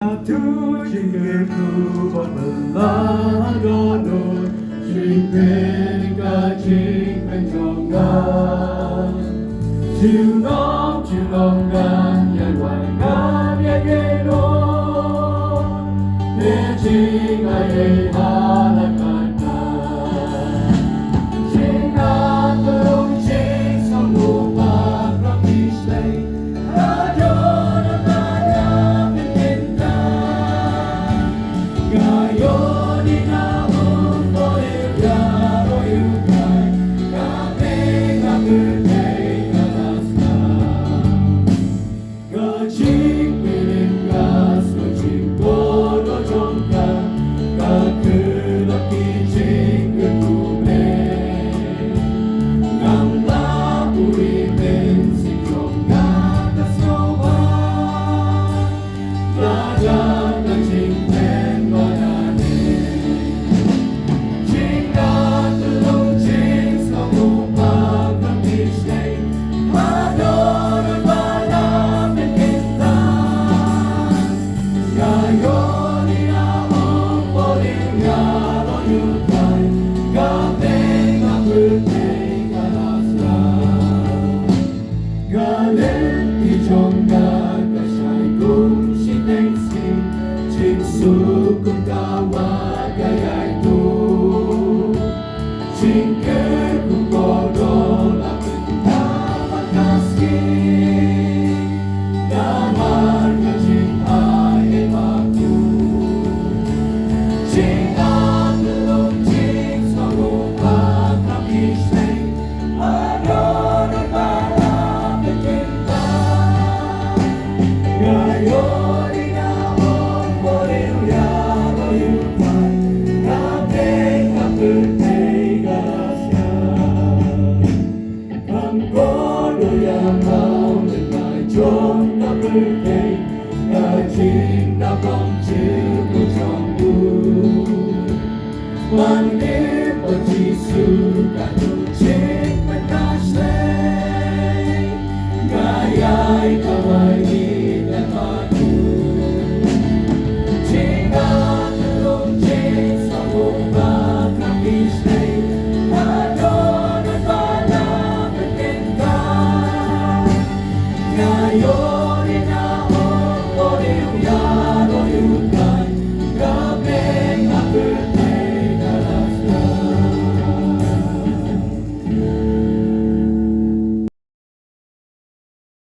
Tujuanku berlalu Jika penjongan Junong yang wangan yang genon Jika halakan Jika belum jika mengubah praktisnya Sukung kawat gaya itu Singkirku kodol Aku dapat kasih Damar cinta emakku Cinta belum cinta mengubah praktisnya Adon para pecinta Gayo Chốn đã bơi cây, đã chim đã bóng chiều của trong buồn. Quan điểm ở Giêsu cả đủ chết vẫn đã say. Ngài ai kawai là madu. Chính đã từ lúc chết sau một ba năm đi say. Đã đón và làm bên ta. Ngài ơi